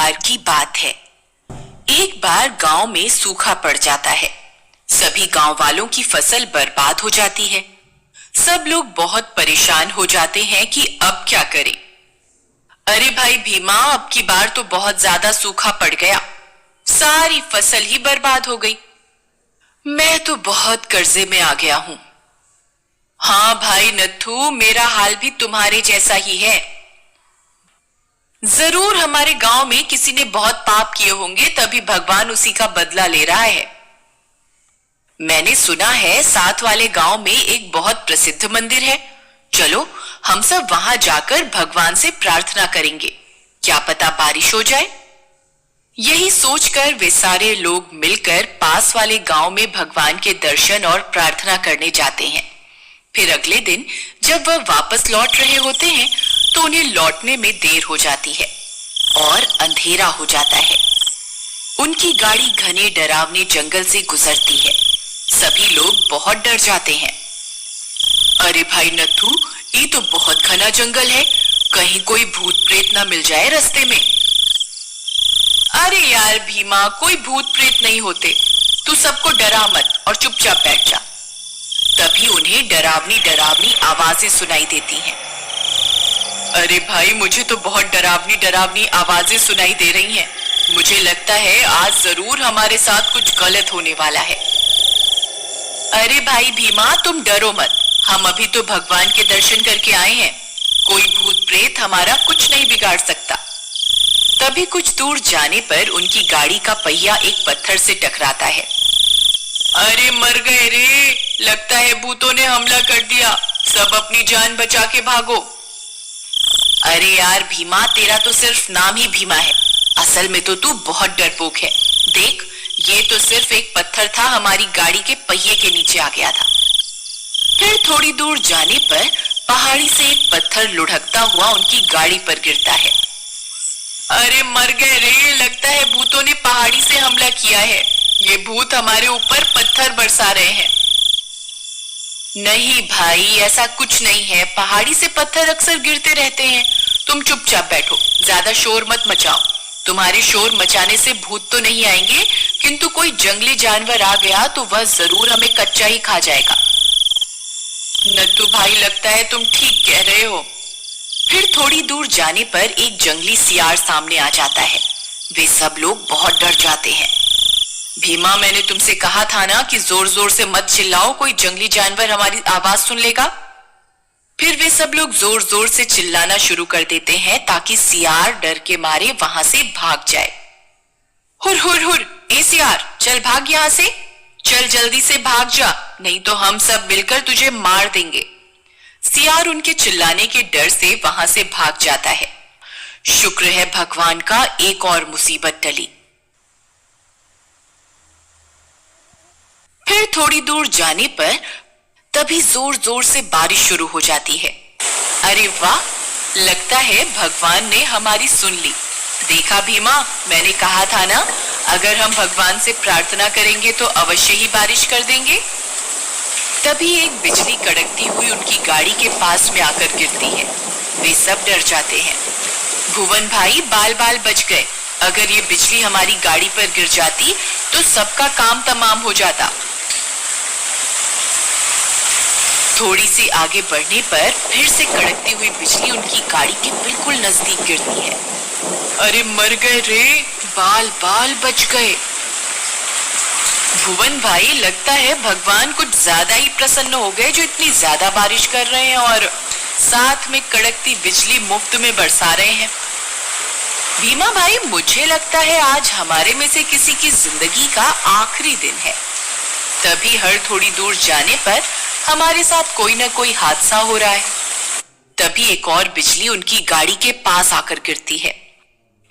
बार की बात है। एक बार गांव में सूखा पड़ जाता है। सभी गांव वालों की फसल बर्बाद हो जाती है। सब लोग बहुत परेशान हो जाते हैं कि अब क्या करें। अरे भाई भीमा, अब की बार तो बहुत ज्यादा सूखा पड़ गया, सारी फसल ही बर्बाद हो गई। मैं तो बहुत कर्जे में आ गया हूं। हाँ भाई नथु, मेरा हाल भी तुम्हारे जैसा ही है। जरूर हमारे गांव में किसी ने बहुत पाप किए होंगे, तभी भगवान उसी का बदला ले रहा है। मैंने सुना है साथ वाले गांव में एक बहुत प्रसिद्ध मंदिर है। चलो हम सब वहां जाकर भगवान से प्रार्थना करेंगे, क्या पता बारिश हो जाए। यही सोचकर वे सारे लोग मिलकर पास वाले गांव में भगवान के दर्शन और प्रार्थना करने जाते हैं। फिर अगले दिन जब वह वापस लौट रहे होते हैं तो उन्हें लौटने में देर हो जाती है और अंधेरा हो जाता है। उनकी गाड़ी घने डरावने जंगल से गुजरती है। सभी लोग बहुत डर जाते हैं। अरे भाई नथु, ये तो बहुत घना जंगल है, कहीं कोई भूत प्रेत ना मिल जाए रास्ते में। अरे यार भीमा, कोई भूत प्रेत नहीं होते, तू सबको डरा मत और चुपचाप बैठ जा। तभी उन्हें डरावनी डरावनी आवाजें सुनाई देती हैं। अरे भाई, मुझे तो बहुत डरावनी डरावनी आवाजें सुनाई दे रही हैं। मुझे लगता है आज जरूर हमारे साथ कुछ गलत होने वाला है। अरे भाई भीमा, तुम डरो मत, हम अभी तो भगवान के दर्शन करके आए हैं, कोई भूत प्रेत हमारा कुछ नहीं बिगाड़ सकता। तभी कुछ दूर जाने पर उनकी गाड़ी का पहिया एक पत्थर से टकराता है। अरे मर गए रे, लगता है भूतों ने हमला कर दिया, सब अपनी जान बचा के भागो। अरे यार भीमा, तेरा तो सिर्फ नाम ही भीमा है, असल में तो तू बहुत डरपोक है। देख, ये तो सिर्फ एक पत्थर था, हमारी गाड़ी के पहिए के नीचे आ गया था। फिर थोड़ी दूर जाने पर पहाड़ी से एक पत्थर लुढ़कता हुआ उनकी गाड़ी पर गिरता है। अरे मर गए रे, लगता है भूतों ने पहाड़ी से हमला किया है, ये भूत हमारे ऊपर पत्थर बरसा रहे हैं। नहीं भाई, ऐसा कुछ नहीं है, पहाड़ी से पत्थर अक्सर गिरते रहते हैं। तुम चुपचाप बैठो, ज्यादा शोर मत मचाओ। तुम्हारे शोर मचाने से भूत तो नहीं आएंगे, किंतु कोई जंगली जानवर आ गया तो वह जरूर हमें कच्चा ही खा जाएगा। नत्थु भाई, लगता है तुम ठीक कह रहे हो। फिर थोड़ी दूर जाने पर एक जंगली सियार सामने आ जाता है। वे सब लोग बहुत डर जाते हैं। भीमा, मैंने तुमसे कहा था ना कि जोर जोर से मत चिल्लाओ, कोई जंगली जानवर हमारी आवाज सुन लेगा। फिर वे सब लोग जोर जोर से चिल्लाना शुरू कर देते हैं ताकि सियार डर के मारे वहां से भाग जाए। हुर हुर हुर, ए सियार, चल भाग यहाँ से, चल जल्दी से भाग जा, नहीं तो हम सब मिलकर तुझे मार देंगे। सियार उनके चिल्लाने के डर से वहां से भाग जाता है। शुक्र है भगवान का, एक और मुसीबत टली। फिर थोड़ी दूर जाने पर तभी जोर जोर से बारिश शुरू हो जाती है। अरे वाह, लगता है भगवान ने हमारी सुन ली। देखा भीमा, मैंने कहा था ना, अगर हम भगवान से प्रार्थना करेंगे तो अवश्य ही बारिश कर देंगे। तभी एक बिजली कड़कती हुई उनकी गाड़ी के पास में आकर गिरती है। वे सब डर जाते हैं। भुवन भाई, बाल बाल बच गए, अगर ये बिजली हमारी गाड़ी पर गिर जाती तो सबका काम तमाम हो जाता। थोड़ी सी आगे बढ़ने पर फिर से कड़कती हुई बिजली उनकी गाड़ी के बिल्कुल नजदीक गिरती है। अरे मर गए रे, बाल बाल बच गए। भुवन भाई, लगता है भगवान कुछ ज्यादा ही प्रसन्न हो गए जो इतनी ज्यादा बारिश कर रहे हैं और साथ में कड़कती बिजली मुफ्त में बरसा रहे हैं। भीमा भाई, मुझे लगता है आज हमारे में से किसी की जिंदगी का आखिरी दिन है। तभी हर थोड़ी दूर जाने पर हमारे साथ कोई ना कोई हादसा हो रहा है। तभी एक और बिजली उनकी गाड़ी के पास आकर गिरती है।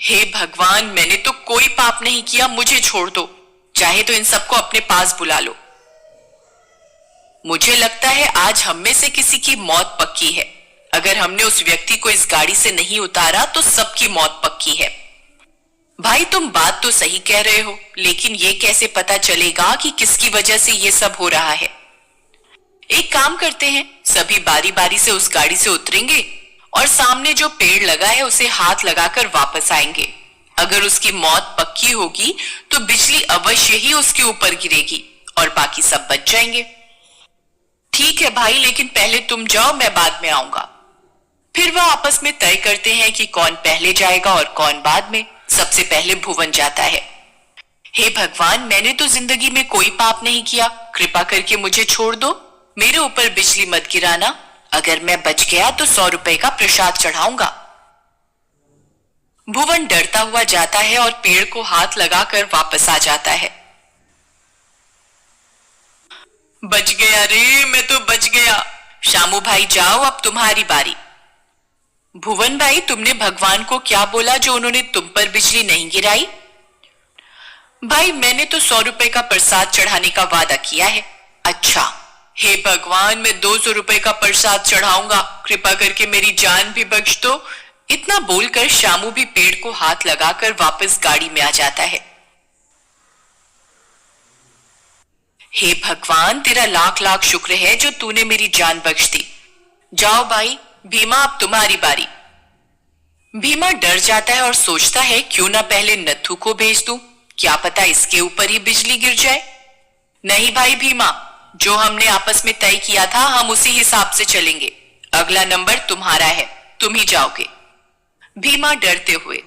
हे भगवान, मैंने तो कोई पाप नहीं किया, मुझे छोड़ दो, चाहे तो इन सबको अपने पास बुला लो। मुझे लगता है आज हम में से किसी की मौत पक्की है। अगर हमने उस व्यक्ति को इस गाड़ी से नहीं उतारा तो सबकी मौत पक्की है। भाई, तुम बात तो सही कह रहे हो, लेकिन ये कैसे पता चलेगा कि किसकी वजह से ये सब हो रहा है। एक काम करते हैं, सभी बारी बारी से उस गाड़ी से उतरेंगे और सामने जो पेड़ लगा है उसे हाथ लगाकर वापस आएंगे। अगर उसकी मौत पक्की होगी तो बिजली अवश्य ही उसके ऊपर गिरेगी और बाकी सब बच जाएंगे। ठीक है भाई, लेकिन पहले तुम जाओ, मैं बाद में आऊंगा। फिर वह आपस में तय करते हैं कि कौन पहले जाएगा और कौन बाद में। सबसे पहले भुवन जाता है। हे भगवान, मैंने तो जिंदगी में कोई पाप नहीं किया, कृपा करके मुझे छोड़ दो, मेरे ऊपर बिजली मत गिराना। अगर मैं बच गया तो 100 रुपए का प्रसाद चढ़ाऊंगा। भुवन डरता हुआ जाता है और पेड़ को हाथ लगाकर वापस आ जाता है। बच गया रे, मैं तो बच गया। शामू भाई जाओ, अब तुम्हारी बारी। भुवन भाई, तुमने भगवान को क्या बोला जो उन्होंने तुम पर बिजली नहीं गिराई? भाई, मैंने तो 100 रुपए का प्रसाद चढ़ाने का वादा किया है। अच्छा, हे भगवान, मैं 200 रुपए का प्रसाद चढ़ाऊंगा, कृपा करके मेरी जान भी बख्श दो। इतना बोलकर शामू भी पेड़ को हाथ लगाकर वापस गाड़ी में आ जाता है। हे भगवान, तेरा लाख लाख शुक्र है जो तूने मेरी जान बख्श दी। जाओ भाई, भीमा अब तुम्हारी बारी। भीमा डर जाता है और सोचता है क्यों ना पहले नत्थू को भेज दूं, क्या पता इसके ऊपर ही बिजली गिर जाए। नहीं भाई भीमा, जो हमने आपस में तय किया था हम उसी हिसाब से चलेंगे। अगला नंबर तुम्हारा है, तुम ही जाओगे। भीमा डरते हुए,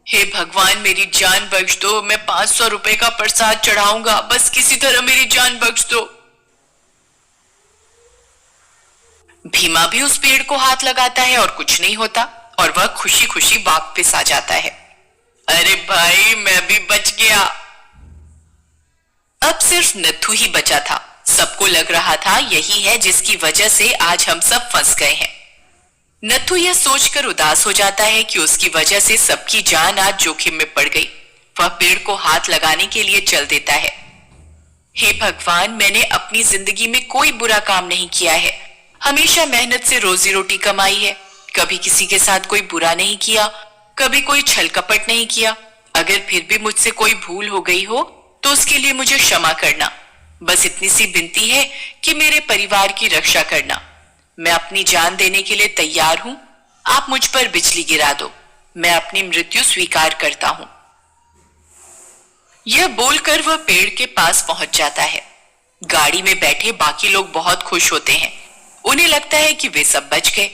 हे भगवान मेरी जान बख्श दो, मैं 500 रुपए का प्रसाद चढ़ाऊंगा, बस किसी तरह मेरी जान बख्श दो। भीमा भी उस पेड़ को हाथ लगाता है और कुछ नहीं होता और वह खुशी खुशी वापस आ जाता है। अरे भाई, मैं भी बच गया। अब सिर्फ नत्थू ही बचा था। सबको लग रहा था यही है जिसकी वजह से आज हम सब फंस गए हैं। नत्थू यह सोचकर उदास हो जाता है कि उसकी वजह से सबकी जान आज जोखिम में पड़ गई। वह पेड़ को हाथ लगाने के लिए चल देता है। हे भगवान, मैंने अपनी जिंदगी में कोई बुरा काम नहीं किया है, हमेशा मेहनत से रोजी रोटी कमाई है, कभी किसी के साथ कोई बुरा नहीं किया, कभी कोई छल कपट नहीं किया। अगर फिर भी मुझसे कोई भूल हो गई हो तो उसके लिए मुझे क्षमा करना। बस इतनी सी विनती है कि मेरे परिवार की रक्षा करना। मैं अपनी जान देने के लिए तैयार हूं, आप मुझ पर बिजली गिरा दो, मैं अपनी मृत्यु स्वीकार करता हूं। यह बोलकर वह पेड़ के पास पहुंच जाता है। गाड़ी में बैठे बाकी लोग बहुत खुश होते हैं, उन्हें लगता है कि वे सब बच गए।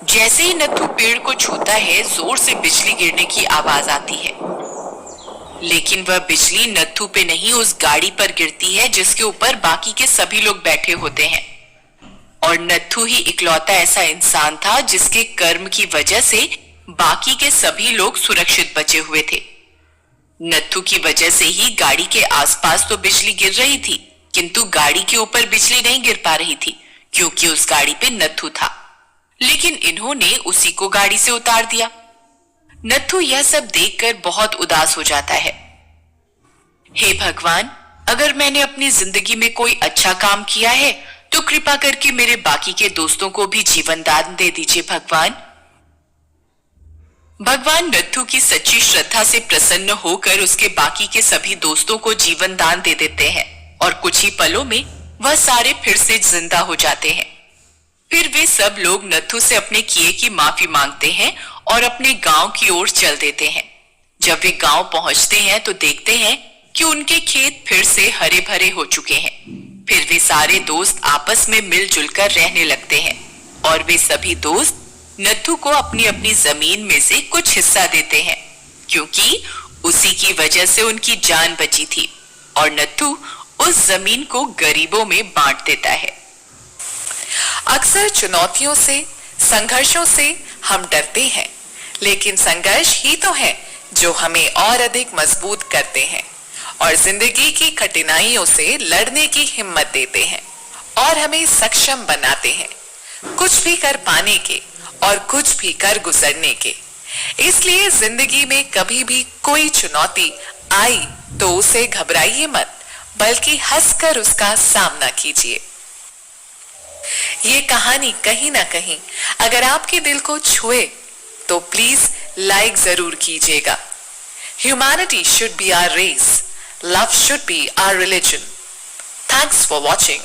जैसे ही नत्थू पेड़ को छूता है, जोर से बिजली गिरने की आवाज आती है, लेकिन वह बिजली नत्थू पे नहीं उस गाड़ी पर गिरती है जिसके ऊपर बाकी के सभी लोग बैठे होते हैं। और नत्थू ही इकलौता ऐसा इंसान था जिसके कर्म की वजह से बाकी के सभी लोग सुरक्षित बचे हुए थे। नत्थू की वजह से ही गाड़ी के आसपास तो बिजली गिर रही थी, किंतु गाड़ी के ऊपर बिजली नहीं गिर पा रही थी क्योंकि उस गाड़ी पे नत्थू था। लेकिन इन्होंने उसी को गाड़ी से उतार दिया। नत्थू यह सब देखकर बहुत उदास हो जाता है। हे भगवान, अगर मैंने अपनी जिंदगी में कोई अच्छा काम किया है तो कृपा करके मेरे बाकी के दोस्तों को भी जीवन दान दे दीजिए भगवान। भगवान नत्थू की सच्ची श्रद्धा से प्रसन्न होकर उसके बाकी के सभी दोस्तों को जीवन दान दे देते हैं और कुछ ही पलों में वह सारे फिर से जिंदा हो जाते हैं। फिर वे सब लोग नत्थू से अपने किए की माफी मांगते हैं और अपने गांव की ओर चल देते हैं। जब वे गांव पहुंचते हैं तो देखते हैं कि उनके खेत फिर से हरे भरे हो चुके हैं। फिर वे सारे दोस्त आपस में मिलजुल कर रहने लगते हैं और वे सभी दोस्त नत्थू को अपनी अपनी जमीन में से कुछ हिस्सा देते हैं क्योंकि उसी की वजह से उनकी जान बची थी और नत्थू उस जमीन को गरीबों में बांट देता है। अक्सर चुनौतियों से, संघर्षों से हम डरते हैं, लेकिन संघर्ष ही तो है जो हमें और अधिक मजबूत करते हैं और जिंदगी की कठिनाइयों से लड़ने की हिम्मत देते हैं और हमें सक्षम बनाते हैं कुछ भी कर पाने के और कुछ भी कर गुजरने के। इसलिए जिंदगी में कभी भी कोई चुनौती आई तो उसे घबराइए मत, बल्कि हंसकर उसका सामना कीजिए। ये कहानी कहीं ना कहीं अगर आपके दिल को छुए तो प्लीज लाइक जरूर कीजिएगा। Humanity should be our race, love should be our religion. Thanks for watching.